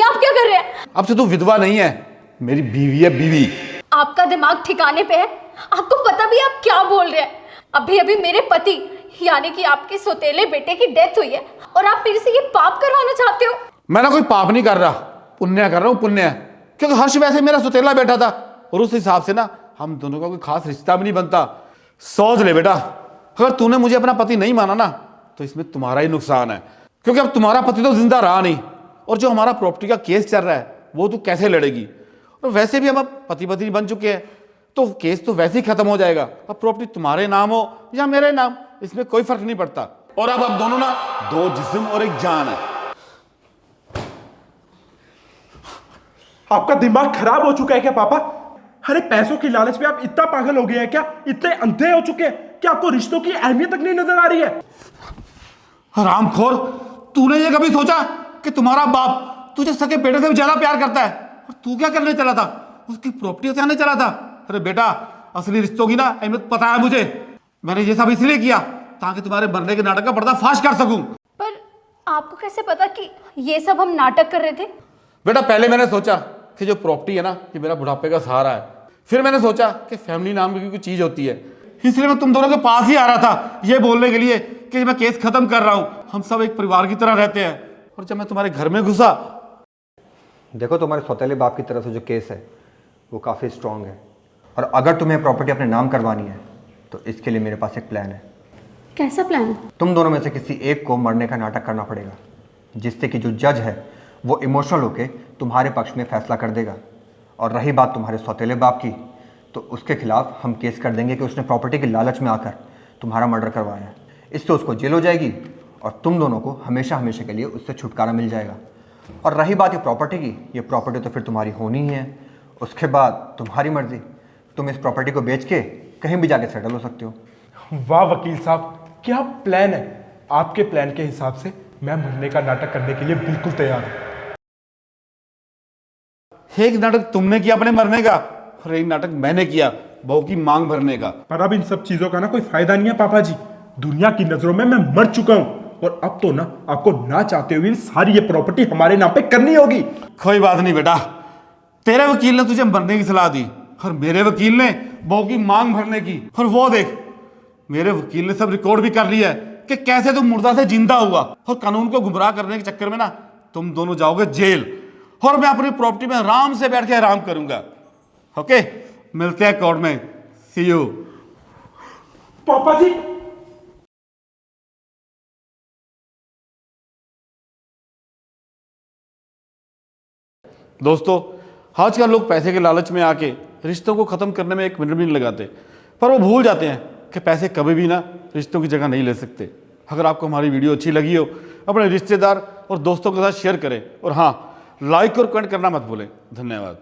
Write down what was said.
ये आप क्या कर रहे हैं? अब से तू विधवा नहीं है, मेरी बीवी है, बीवी। आपका दिमाग ठिकाने पे है? आपको पता भी आप क्या बोल रहे हैं? अभी अभी मेरे पति यानी कि आपके सौतेले बेटे की डेथ हुई है और आप मेरे से ये पाप करवाना चाहते हो? मैं ना कोई पाप नहीं कर रहा, पुण्य कर रहा हूँ, पुण्य। क्योंकि हर्ष वैसे मेरा सौतेला बेटा था और उस हिसाब से ना हम दोनों का कोई खास रिश्ता भी नहीं बनता। सोच ले बेटा, अगर तूने मुझे अपना पति नहीं माना ना तो इसमें तुम्हारा ही नुकसान है, क्योंकि अब तुम्हारा पति तो जिंदा रहा नहीं और जो हमारा प्रॉपर्टी का केस चल रहा है वो तू कैसे लड़ेगी। और वैसे भी हम अब पति पत्नी बन चुके हैं तो केस तो वैसे ही खत्म हो जाएगा। अब प्रॉपर्टी तुम्हारे नाम हो या मेरे नाम, इसमें कोई फर्क नहीं पड़ता। और अब दोनों ना दो जिस्म और एक जान है। आपका दिमाग खराब हो चुका है क्या पापा? अरे पैसों की लालच में आप इतना पागल हो गए हैं क्या? इतने अंधे हो चुके हैं कि आपको रिश्तों की अहमियत तक नहीं नजर आ रही है? हरामखोर, तूने ये कभी सोचा कि तुम्हारा बाप तुझे सके बेटे से भी ज्यादा प्यार करता है? और तू क्या करने चला था? उसकी प्रॉपर्टी से आने चला था? अरे बेटा, असली रिश्तों की ना अहमियत पता है मुझे। मैंने ये सब इसलिए किया ताकि तुम्हारे मरने के नाटक का पर्दाफाश कर सकूं। पर आपको कैसे पता कि ये सब हम नाटक कर रहे थे? बेटा, पहले मैंने सोचा कि जो प्रॉपर्टी है ना ये मेरा बुढ़ापे का सहारा है। फिर मैंने सोचा कि फैमिली नाम की कोई चीज होती है, इसलिए मैं तुम दोनों के पास ही आ रहा था ये बोलने के लिए कि मैं केस खत्म कर रहा हूं, हम सब एक परिवार की तरह रहते हैं। और जब मैं तुम्हारे घर में घुसा, देखो तुम्हारे सौतेले बाप की तरफ से जो केस है वो काफ़ी स्ट्रांग है और अगर तुम्हें प्रॉपर्टी अपने नाम करवानी है तो इसके लिए मेरे पास एक प्लान है। कैसा प्लान? तुम दोनों में से किसी एक को मरने का नाटक करना पड़ेगा, जिससे कि जो जज है वो इमोशनल होके तुम्हारे पक्ष में फैसला कर देगा। और रही बात तुम्हारे सौतेले बाप की, तो उसके खिलाफ हम केस कर देंगे कि उसने प्रॉपर्टी की लालच में आकर तुम्हारा मर्डर करवाया है। इससे उसको जेल हो जाएगी और तुम दोनों को हमेशा हमेशा के लिए उससे छुटकारा मिल जाएगा। और रही बात ये प्रॉपर्टी की, ये प्रॉपर्टी तो फिर तुम्हारी होनी ही है। उसके बाद तुम्हारी मर्जी, तुम इस प्रॉपर्टी को बेच के कहीं भी जाके सेटल हो सकते हो। वाह वकील साहब, क्या प्लान है! आपके प्लान के हिसाब से मैं मरने का नाटक करने के लिए बिल्कुल तैयार हूं। एक नाटक तुमने किया अपने मरने का और एक नाटक मैंने किया बहू की मांग भरने का। पर अब इन सब चीजों का ना कोई फायदा नहीं है पापा जी। दुनिया की नजरों में मैं मर चुका हूं और अब तो ना आपको ना चाहते हुए सारी ये प्रॉपर्टी हमारे नाम पे करनी होगी। कोई बात नहीं बेटा, तेरे वकील ने तुझे मरने की सलाह दी और मेरे वकील ने बहू की मांग भरने की। और वो देख, मेरे वकील ने सब रिकॉर्ड भी कर लिया है कि कैसे तुम मुर्दा से जिंदा हुआ। और कानून को गुमराह करने के चक्कर में ना तुम दोनों जाओगे जेल और मैं अपनी प्रॉपर्टी में आराम से बैठ के आराम करूंगा। ओके, मिलते हैं कोर्ट में। सी यू। पापा जी, दोस्तों, आजकल लोग पैसे के लालच में आके रिश्तों को खत्म करने में एक मिनट भी नहीं लगाते, पर वो भूल जाते हैं कि पैसे कभी भी ना रिश्तों की जगह नहीं ले सकते। अगर आपको हमारी वीडियो अच्छी लगी हो, अपने रिश्तेदार और दोस्तों के साथ शेयर करें और हाँ, लाइक और कमेंट करना मत भूलें। धन्यवाद।